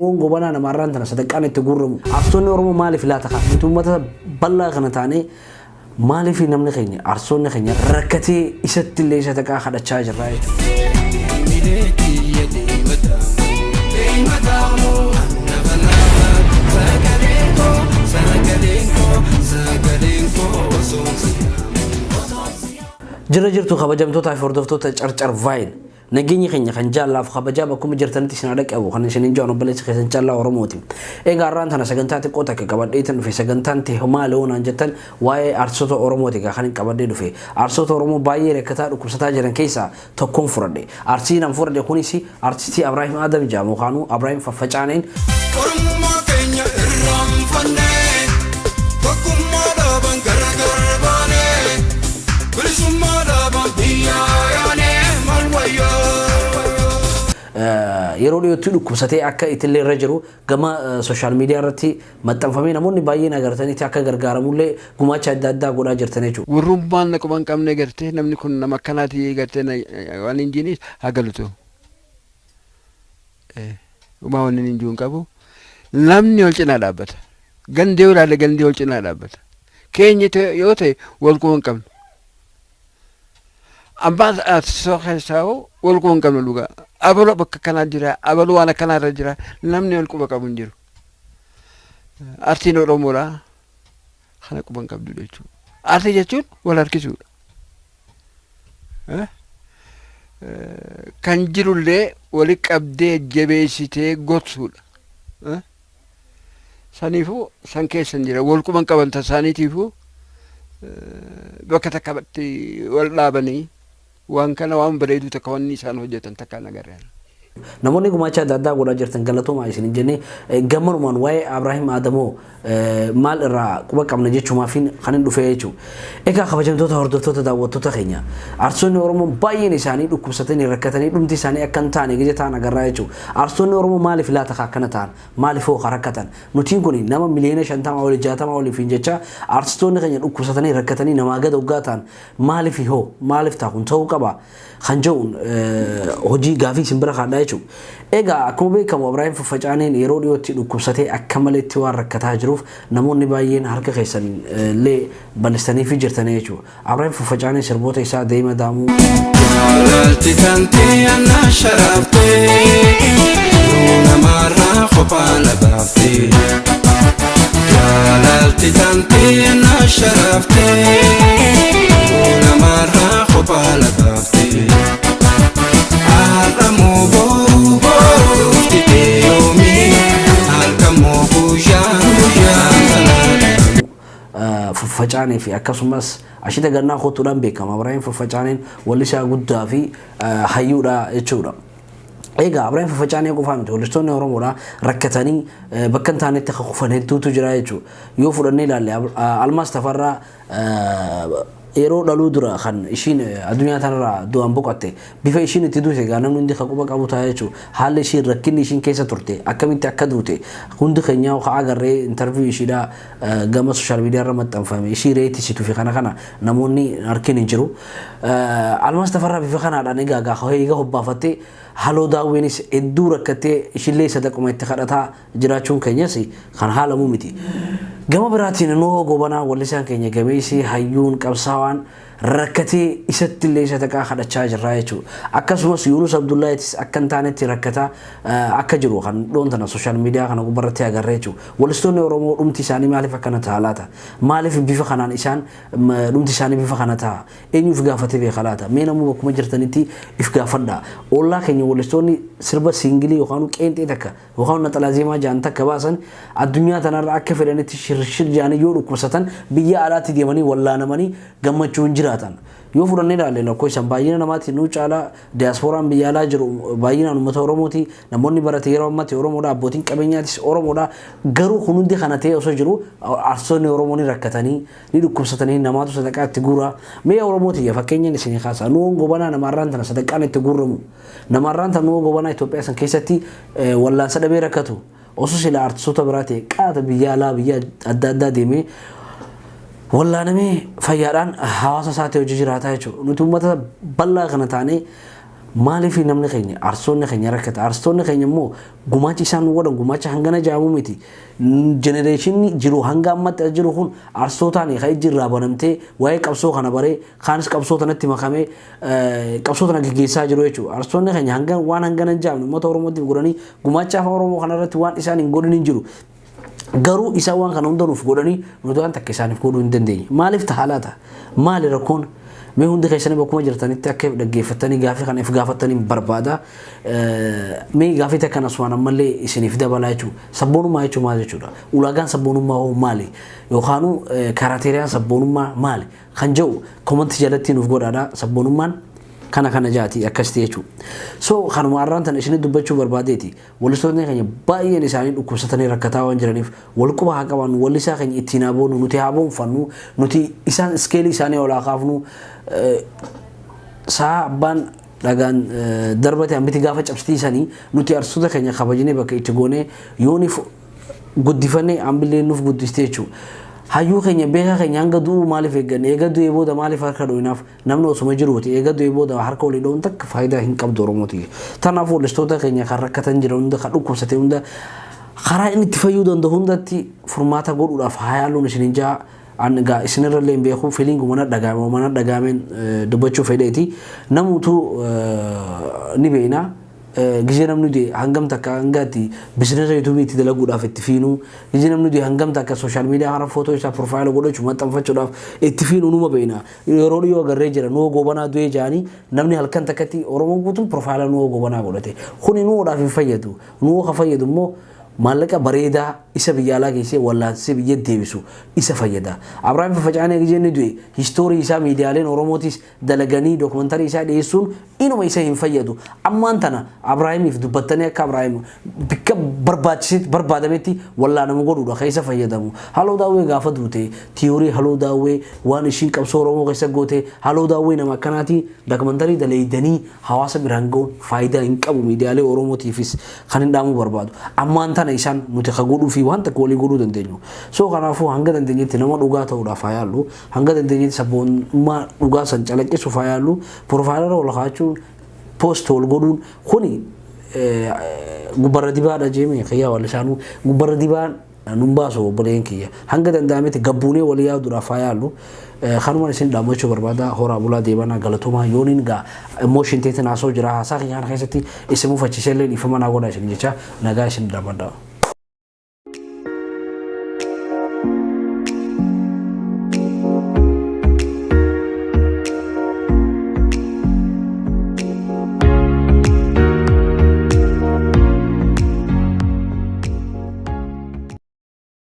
Gobana namarran tana sadaqaan itti gurramu arsoonni oromoo maaliif laata kaa mootummaa bal'aa kana taane maaliif namni keenya arsoonni keenya rakkatee isatti illee sadaqaa kadhachaa jirra jira jirtu kabajamtoota fi hordoftoota carcar vaayil نجيني خنيا خنجال لا فخبجا بكم جرتنتي سنادك أبو خن شنين جانو بلش خنجال لا ورموتي إيه قارن ثنا سجنتاتي قطع كقبل إيتن في سجنتانتي هما لون أنجتن واي أرسوتو أورموتي كخانين قبل دي في أرسوتو أورمو باي ركتار وكساتاجرن كيسا تكون فردي أرسينا فرد يكونيسي أرسيتي إبراهيم آدم جامو خانو إبراهيم ففجانين yeroo dhiyootti dhukkubsatee akka itillee irra jiru gama social media irratti maxxanfamee namoonni baay'een agartaniiti akka gargaaramullee gumaacha adda addaa godhaa jirtan jechuudha. Warrummaan naqoban qabne gartee namni kun nama akkanaati gartee waan injiinis hagalutu. Uma waan injiin qabu namni ol cinaa dhaabbata. Gandee olaale gandee ol cinaa dhaabbata. Keenya yoo ta'e wal quban qabnu. Abbaan soo keessaa wal quban qabnu dhugaa. Abalu bakka kana jira abalu waan kana irra jira namni wal quba qabu hin jiru artiin oromoodha kana quban qabdu jechuudha artii jechuun wal harkisuudha kan jirullee wali qabdee jabeessitee gotsuudha saniifuu san keessan jira wal quban qaban tasaaniitiifuu bakka takkatti wal dhaabanii waan kana waan bareedu takka wanni isaan hojjetan takka nagarraan namoonni gumaacha adda addaa godhaa jirtan galatooma isin jenne gammanumaan waa'ee Ibraahim Adamoo maal irraa quba qabna jechuumaaf kan dhufee jechuudha. Egaa kabajamtoota hordoftoota daawwattoota keenya arsoonni Oromoo baay'een isaanii dhukkubsatanii rakkatanii dhumti isaanii akka hin taane gija ta'an agarraa jechuudha. Arsoonni Oromoo maaliif laata akkana ta'an maaliif hoo rakkatan nutiin kun nama miliyoona 50 ol 60 oliif jecha arsoonni keenya dhukkubsatanii rakkatanii namaa gad hoggaa ta'an maaliif hoo maaliif ta'u ta'uu qaba khanjoon hojii gaafii simbira kadhaa jechuudha. Egaa akkuma beekamu Ibraahim Fafacaaneen yeroo dhiyootti dhukkubsatee akka maleetti waan rakkataa jiruuf namoonni baay'een harka keessan illee bal'istanii fi jirtanii jechuudha. Ibraahim Fafacaaneen sirboota isaa deema daamuu jaalalti tantii anna sharaftee namarraa kophaa labaaftee jaalalti tantii anna sharaftee namarraa kophaa labaaftee arramoo boru boru titeeyomi halkamoo buujaan Fafacaanee fi akkasumas ashita gannaa kootuudhaan beekama Ibraahim Fafacaaneen wallisaa guddaa fi hayyuudha jechuudha. Egaa Ibraahim Fafacaanee qofaa miti wallistoonni Oromoodhaa rakkatanii bakka hin taanetti akka kufan hedduutu jira jechuudha. Yoo fudhannee ilaalle Almaas Tafarraa yeroo dhaluu dura kan ishiin addunyaa tanarraa du'an boqotte bifa ishiin itti duute gaa namni hundi quba qabu ta'a jechuudha. Haalli ishiin rakkinni ishiin keessa turte akkamitti akka duute hundi keenyaa akka agarree interview ishiidhaa gama social media irra maxxanfame ishii reetisitu fi kana namoonni harkin hin jiru. Almaas Tafarraa bifa kanaadhaan egaa eega hobbaafattee haaloo daawwenis hedduu rakkattee ishillee sadaquma itti kadhataa jiraachuun keenyas kan haalamu miti. Gama biraatiin noo gobanaa wallisaan keenya gameessi hayyuun qabsaawaan rakkatee isatti illee sadaqaa kadhachaa jirra jechuudha. Akkasumas Yunus Abdullaahitis akka hin taanetti rakkataa akka jiru kan dhoontana social media kana gubbarratti agarree jechuudha. Wallistoonni Oromoo dhumti isaanii maaliif akkana ta'a laata? Maaliif bifa kanaan isaan dhumti isaanii bifa kana ta'a? Eenyuuf gaafatee beeka laata? Mee namuu bakkuma jirtanitti if gaafadha. Ollaa keenya wallistoonni sirba singilii yookaan qeenxee takka yookaan naxalaa zeemaa jaan takka baasan addunyaa tanarra akka fedhanitti shirshir jaanii yoo dhukkubsatan biyya alaatti deemanii wallaanamanii gammachuun jiraatan. Yoo fudhannee ilaalle lakkoofsan baay'ina namaatti nuu caalaa diyaaspooraan biyya alaa jiru baay'inaan uummata Oromooti namoonni barate yeroo ammaatti Oromoodha abbootiin qabeenyaatis Oromoodha garuu kun hundi kana ta'e osoo jiru arsoonni Oromoon rakkatanii ni dhukkubsatanii namaatu sadaqaa itti guuraa mee Oromooti fakkeenyaan isin kaasa nuu gobanaa namarraan tana sadaqaan itti guuramu namarraan tana nuu gobanaa Itoophiyaa san keessatti wallaansa dhabee rakkatu osoo sila artistoota biraate qaata biyya alaa biyya adda addaa deemee wallaanamee fayyaadhaan hawaasa isaatti hojii jiraataa jechuudha. Nuti uummata bal'aa kana taanee maaliif namni keenya arsoonni keenya rakkata arsoonni keenya immoo gumaachi isaan godhan gumaacha hangana jaamu miti genereeshinii jiru hanga ammatti jiru kun arsootaan kan jirraa banamtee waa'ee qabsoo kana baree kaanis qabsoo tanatti makamee qabsoo tana gaggeessaa jiru jechuudha arsoonni keenya hanga waan hangana jaamnu uummata oromootiif godhanii gumaacha afaan oromoo kanarratti waan isaan hin godhin hin jiru garuu isaan waan kana hunda nuuf godhanii nuti waan takka isaaniif godhuu hin dandeenye maaliif tahaalaata maali rakkoon mee hundi keessanii bakkuma jirtanitti akka dhaggeeffatanii gaafii kana if gaafatanii barbaada mee gaafii takkan aswaan ammallee isiniif dabalaa jechuudha sabboonummaa jechuun maal jechuudha ulaagaan sabboonummaa hoo maali yookaanuu kaaraateeriyaan sabboonummaa maali kan jedhu komantii jalatti nuuf godhaadha sabboonummaan kana jaati akkasitti jechuudha so kanuma arraan tan isinii dubbachuu barbaadeeti wallistoonni keenya baay'een isaanii dhukkubsatanii rakkataa waan jiraniif wal quba haa qabaannu wallisaa keenya ittiin haa boonu nuti haa boonfannu nuti isaan iskeelii isaanii ol haa kaafnu saa abbaan dhagaan darbate hambiti gaafa cabsitiisanii nuti arsoota keenya kabajinee bakka itti goonee yooniif guddifannee ambillee nuuf guddistee jechuudha hayyuu keenya beekaa keenya hanga du'u maaliif eegganne eega du'ee booda maaliif harka dho'inaaf namni osuma jiruuti eega du'ee booda harka olii dho'uun takka faayidaa hin qabdu oromooti tanaaf wallistoota keenya kan rakkatan jira hunda kan dhukkubsate hunda karaa inni itti fayyuu danda'u hundatti furmaata godhuudhaaf haa yaaluun isinin jaa anga isinirrallee hin beeku fiiliingu mana dhagaameen dubbachuu fedheeti namuutu ni beekna gizee namni du'e hangam takka hangaatti bizinesa yuutuubii itti dalaguudhaaf itti fiinuu gizee namni du'e hangam takka sooshaal miidiyaa kana footoo isaa piroofaayila godhachuu maxxanfachuudhaaf itti fiinuu numa beekna yeroo dhiyoo agarree jira nuwo gobanaa du'ee jaanii namni halkan takkatti oromoo guutuun piroofaayila nuwo gobanaa godhate kuni nuwoodhaaf hin fayyadu nuwo ka fayyadu immoo maallaqa bareedaa isa biyya alaa keessee wallaansee biyya deebisu isa fayyada Abrahaam Fafacaanee gijeenni du'e histoorii isaa miidiyaaleen oromootis dalaganii dookumantarii isaa dhiyeessuun inuma isa hin fayyadu ammaan tana Abrahaamiif dubbattanii akka Abrahaam bikka barbaadametti wallaanama godhuudha kan isa fayyadamu haloo daawwee gaafa duute tiyoorii haloo daawwee waan ishiin qabsoo oromoo keessa goote haloo daawwee nama akkanaati dookumantarii daleeydanii hawaasa biraan ga'uun faayidaa hin qabu miidiyaalee oromootiifis kan hin dhaamu barbaadu ammaan tana isaan nuti ka godhuu fi waan takka walii godhuu dandeenyu so kanaafuu hanga dandeenyetti nama dhugaa ta'uudhaaf haa yaallu hanga dandeenyetti sabboonummaa dhugaa san calaqqisuuf haa yaallu piroofaayilaa ol kaachuun poost ol godhuun kuni gubbarra dibaadha jeemee kiyyaa wal isaanuu gubbarra dibaan nun baasu obboleen kiyya hanga danda'ametti gabbuunee walii yaaduudhaaf haa yaallu kanumaan isin dhaammachuu barbaada horaa bulaa deebanaa galatumaa yooniin gaa emooshin teetin haasoo jira haasaa kiyyaan keessatti isin mufachiisellee dhiifama naa godha isin jecha nagaa isin dhaabadha